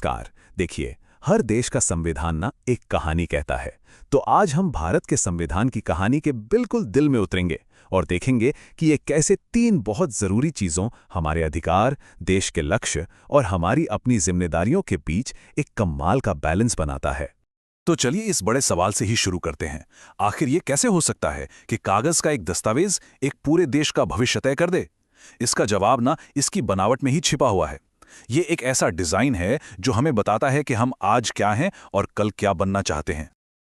नमस्कार। देखिए, हर देश का संविधान ना एक कहानी कहता है। तो आज हम भारत के संविधान की कहानी के बिल्कुल दिल में उतरेंगे और देखेंगे कि ये कैसे तीन बहुत जरूरी चीजों, हमारे अधिकार, देश के लक्ष्य और हमारी अपनी जिम्मेदारियों के बीच एक कमाल का बैलेंस बनाता है। तो चलिए इस बड़े सवाल से ही शुरू करते हैं। आखिर ये कैसे हो सकता है कि कागज का एक दस्तावेज एक पूरे देश का भविष्य तय कर दे? इसका जवाब ना इसकी बनावट में ही छिपा हुआ है। ये एक ऐसा डिजाइन है जो हमें बताता है कि हम आज क्या हैं और कल क्या बनना चाहते हैं।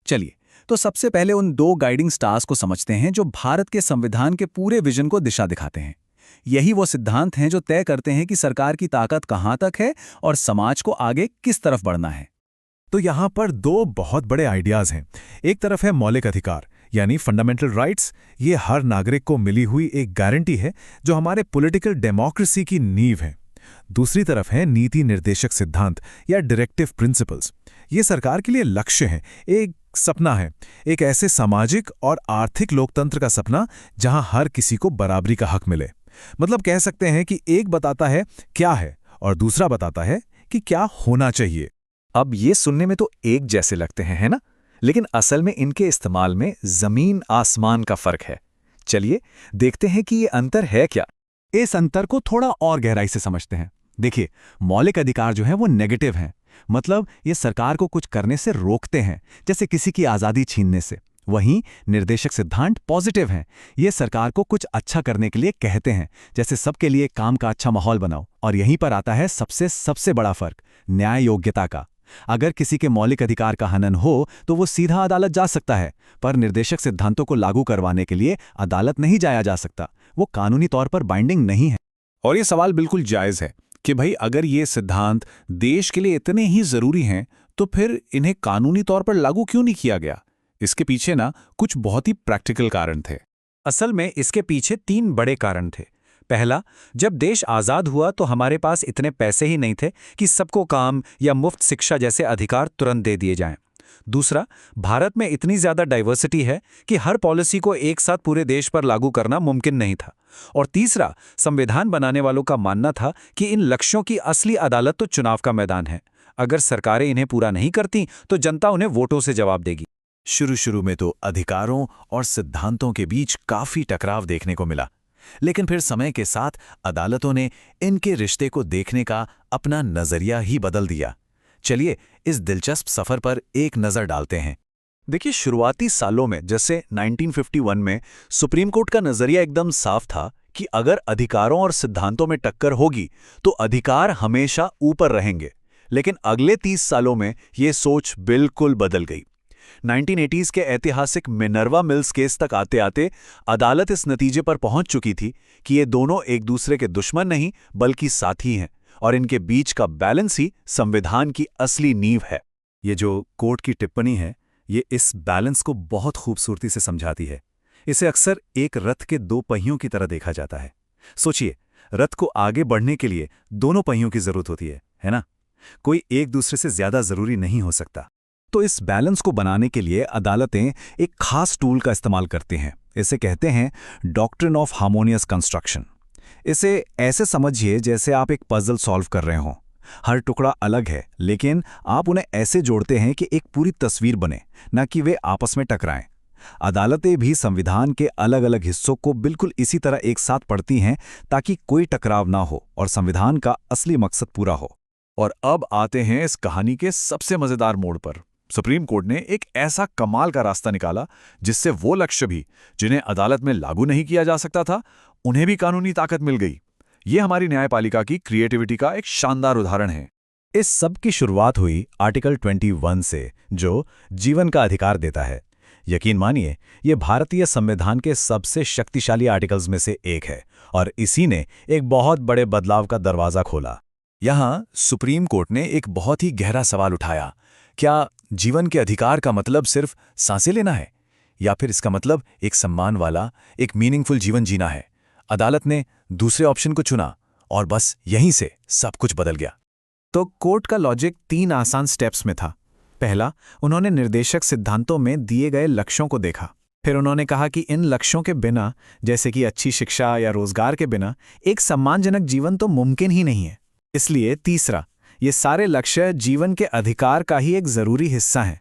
चलिए, तो सबसे पहले उन दो गाइडिंग स्टार्स को समझते हैं जो भारत के संविधान के पूरे विजन को दिशा दिखाते हैं। यही वो सिद्धांत हैं जो तय करते हैं कि सरकार की ताकत कहाँ तक है और समाज को आगे किस तरफ बढ़ना है। तो यहाँ पर दो बहुत बड़े आइडियाज हैं। एक तरफ है मौलिक अधिकार यानी फंडामेंटल राइट्स। ये हर नागरिक को मिली हुई एक गारंटी है जो हमारे पॉलिटिकल डेमोक्रेसी की नींव है। दूसरी तरफ है नीति निर्देशक सिद्धांत या डायरेक्टिव प्रिंसिपल्स। ये सरकार के लिए लक्ष्य है, एक सपना है, एक ऐसे सामाजिक और आर्थिक लोकतंत्र का सपना जहां हर किसी को बराबरी का हक मिले। मतलब कह सकते हैं कि एक बताता है क्या है और दूसरा बताता है कि क्या होना चाहिए। अब ये सुनने में तो एक जैसे लगते हैं, है ना? लेकिन असल में इनके इस्तेमाल में जमीन आसमान का फर्क है। चलिए देखते हैं कि ये अंतर है क्या। इस अंतर को थोड़ा और गहराई से समझते हैं। देखिए, मौलिक अधिकार जो है वो नेगेटिव हैं। मतलब ये सरकार को कुछ करने से रोकते हैं, जैसे किसी की आज़ादी छीनने से। वहीं निर्देशक सिद्धांत पॉजिटिव हैं। ये सरकार को कुछ अच्छा करने के लिए कहते हैं, जैसे सबके लिए काम का अच्छा माहौल बनाओ। और यहीं पर आता है सबसे बड़ा फर्क, न्याय योग्यता का। अगर किसी के मौलिक अधिकार का हनन हो तो वो सीधा अदालत जा सकता है, पर निर्देशक सिद्धांतों को लागू करवाने के लिए अदालत नहीं जाया जा सकता। वो कानूनी तौर पर बाइंडिंग नहीं है। और ये सवाल बिल्कुल जायज है कि भाई अगर ये सिद्धांत देश के लिए इतने ही जरूरी हैं तो फिर इन्हें कानूनी तौर पर लागू क्यों नहीं किया गया? इसके पीछे ना कुछ बहुत ही प्रैक्टिकल कारण थे। असल में इसके पीछे तीन बड़े कारण थे। पहला, जब देश आज़ाद हुआ तो हमारे पास इतने पैसे ही नहीं थे कि सबको काम या मुफ्त शिक्षा जैसे अधिकार तुरंत दे दिए जाएं। दूसरा, भारत में इतनी ज़्यादा डाइवर्सिटी है कि हर पॉलिसी को एक साथ पूरे देश पर लागू करना मुमकिन नहीं था। और तीसरा, संविधान बनाने वालों का मानना था कि इन लक्ष्यों की असली अदालत तो चुनाव का मैदान है। अगर सरकारें इन्हें पूरा नहीं करती तो जनता उन्हें वोटों से जवाब देगी। शुरू में तो अधिकारों और सिद्धांतों के बीच काफी टकराव देखने को मिला, लेकिन फिर समय के साथ अदालतों ने इनके रिश्ते को देखने का अपना नजरिया ही बदल दिया। चलिए इस दिलचस्प सफर पर एक नजर डालते हैं। देखिए, शुरुआती सालों में जैसे 1951 में सुप्रीम कोर्ट का नजरिया एकदम साफ था कि अगर अधिकारों और सिद्धांतों में टक्कर होगी तो अधिकार हमेशा ऊपर रहेंगे। लेकिन अगले 30 सालों में ये सोच बिल्कुल बदल गई। 1980s के ऐतिहासिक मिनर्वा मिल्स केस तक आते आते अदालत इस नतीजे पर पहुंच चुकी थी कि ये दोनों एक दूसरे के दुश्मन नहीं बल्कि साथी हैं, और इनके बीच का बैलेंस ही संविधान की असली नींव है। ये जो कोर्ट की टिप्पणी है, ये इस बैलेंस को बहुत खूबसूरती से समझाती है। इसे अक्सर एक रथ के दो पहियों की तरह देखा जाता है। सोचिए, रथ को आगे बढ़ने के लिए दोनों पहियों की जरूरत होती है ना? कोई एक दूसरे से ज्यादा जरूरी नहीं हो सकता। तो इस बैलेंस को बनाने के लिए अदालतें एक खास टूल का इस्तेमाल करती हैं। इसे कहते हैं डॉक्ट्रिन ऑफ हार्मोनियस कंस्ट्रक्शन। इसे ऐसे समझिए जैसे आप एक पजल सॉल्व कर रहे हों। हर टुकड़ा अलग है, लेकिन आप उन्हें ऐसे जोड़ते हैं कि एक पूरी तस्वीर बने, न कि वे आपस में टकराएं। अदालतें भी संविधान के अलग अलग हिस्सों को बिल्कुल इसी तरह एक साथ पढ़ती हैं ताकि कोई टकराव ना हो और संविधान का असली मकसद पूरा हो। और अब आते हैं इस कहानी के सबसे मजेदार मोड़ पर। सुप्रीम कोर्ट ने एक ऐसा कमाल का रास्ता निकाला जिससे वो लक्ष्य भी जिन्हें अदालत में लागू नहीं किया जा सकता था, उन्हें भी कानूनी ताकत मिल गई। ये हमारी न्यायपालिका की क्रिएटिविटी का एक शानदार उदाहरण है। इस सब की शुरुआत हुई आर्टिकल 21 से, जो जीवन का अधिकार देता है। यकीन मानिए, ये भारतीय संविधान के सबसे शक्तिशाली आर्टिकल्स में से एक है और इसी ने एक बहुत बड़े बदलाव का दरवाजा खोला। यहां सुप्रीम कोर्ट ने एक बहुत ही गहरा सवाल उठाया। क्या जीवन के अधिकार का मतलब सिर्फ सांसें लेना है, या फिर इसका मतलब एक सम्मान वाला, एक मीनिंगफुल जीवन जीना है? अदालत ने दूसरे ऑप्शन को चुना और बस यहीं से सब कुछ बदल गया। तो कोर्ट का लॉजिक 3 आसान स्टेप्स में था। पहला, उन्होंने निर्देशक सिद्धांतों में दिए गए लक्ष्यों को देखा। फिर उन्होंने कहा कि इन लक्ष्यों के बिना, जैसे कि अच्छी शिक्षा या रोजगार के बिना, एक सम्मानजनक जीवन तो मुमकिन ही नहीं है। इसलिए तीसरा, ये सारे लक्ष्य जीवन के अधिकार का ही एक ज़रूरी हिस्सा हैं।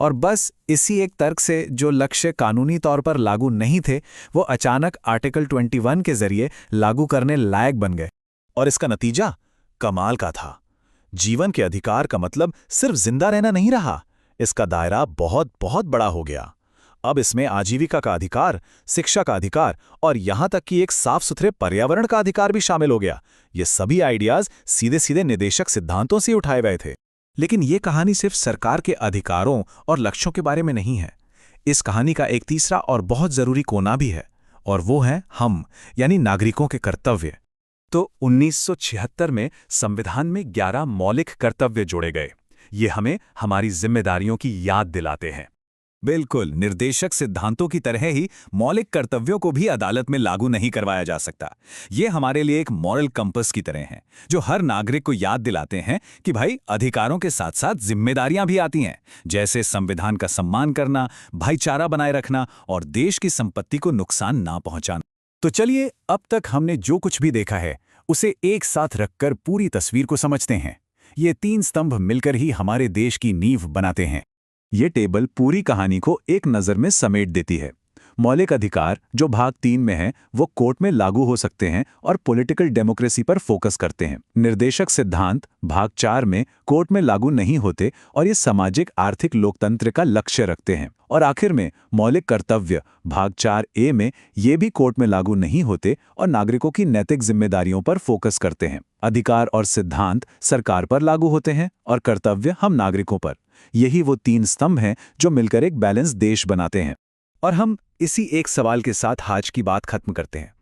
और बस इसी एक तर्क से जो लक्ष्य कानूनी तौर पर लागू नहीं थे, वो अचानक आर्टिकल 21 के जरिए लागू करने लायक बन गए। और इसका नतीजा कमाल का था। जीवन के अधिकार का मतलब सिर्फ जिंदा रहना नहीं रहा, इसका दायरा बहुत बहुत बड़ा हो गया। अब इसमें आजीविका का अधिकार, शिक्षा का अधिकार और यहां तक कि एक साफ सुथरे पर्यावरण का अधिकार भी शामिल हो गया। ये सभी आइडियाज सीधे सीधे निदेशक सिद्धांतों से उठाए गए थे। लेकिन ये कहानी सिर्फ सरकार के अधिकारों और लक्ष्यों के बारे में नहीं है। इस कहानी का एक तीसरा और बहुत जरूरी कोना भी है, और वो है हम, यानी नागरिकों के कर्तव्य। तो 1976 में संविधान में 11 मौलिक कर्तव्य जोड़े गए। ये हमें हमारी जिम्मेदारियों की याद दिलाते हैं। बिल्कुल, निर्देशक सिद्धांतों की तरह ही मौलिक कर्तव्यों को भी अदालत में लागू नहीं करवाया जा सकता। ये हमारे लिए एक मॉरल कंपस की तरह हैं, जो हर नागरिक को याद दिलाते हैं कि भाई अधिकारों के साथ साथ जिम्मेदारियां भी आती हैं, जैसे संविधान का सम्मान करना, भाईचारा बनाए रखना और देश की संपत्ति को नुकसान ना पहुंचाना। तो चलिए, अब तक हमने जो कुछ भी देखा है उसे एक साथ रखकर पूरी तस्वीर को समझते हैं। ये 3 स्तंभ मिलकर ही हमारे देश की नींव बनाते हैं। ये टेबल पूरी कहानी को एक नज़र में समेट देती है। मौलिक अधिकार जो भाग 3 में है वो कोर्ट में लागू हो सकते हैं और पॉलिटिकल डेमोक्रेसी पर फोकस करते हैं। निर्देशक सिद्धांत भाग 4 में कोर्ट में लागू नहीं होते और ये सामाजिक आर्थिक लोकतंत्र का लक्ष्य रखते हैं। और आखिर में मौलिक कर्तव्य भाग 4A में ये भी कोर्ट में लागू नहीं होते और नागरिकों की नैतिक जिम्मेदारियों पर फोकस करते हैं। अधिकार और सिद्धांत सरकार पर लागू होते हैं और कर्तव्य हम नागरिकों पर। यही वो 3 स्तंभ हैं जो मिलकर एक बैलेंस देश बनाते हैं। और हम इसी एक सवाल के साथ आज की बात खत्म करते हैं।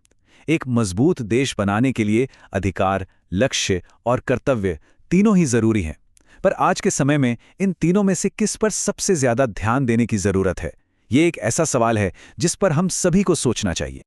एक मजबूत देश बनाने के लिए अधिकार, लक्ष्य और कर्तव्य तीनों ही जरूरी हैं। पर आज के समय में इन तीनों में से किस पर सबसे ज्यादा ध्यान देने की जरूरत है? ये एक ऐसा सवाल है जिस पर हम सभी को सोचना चाहिए।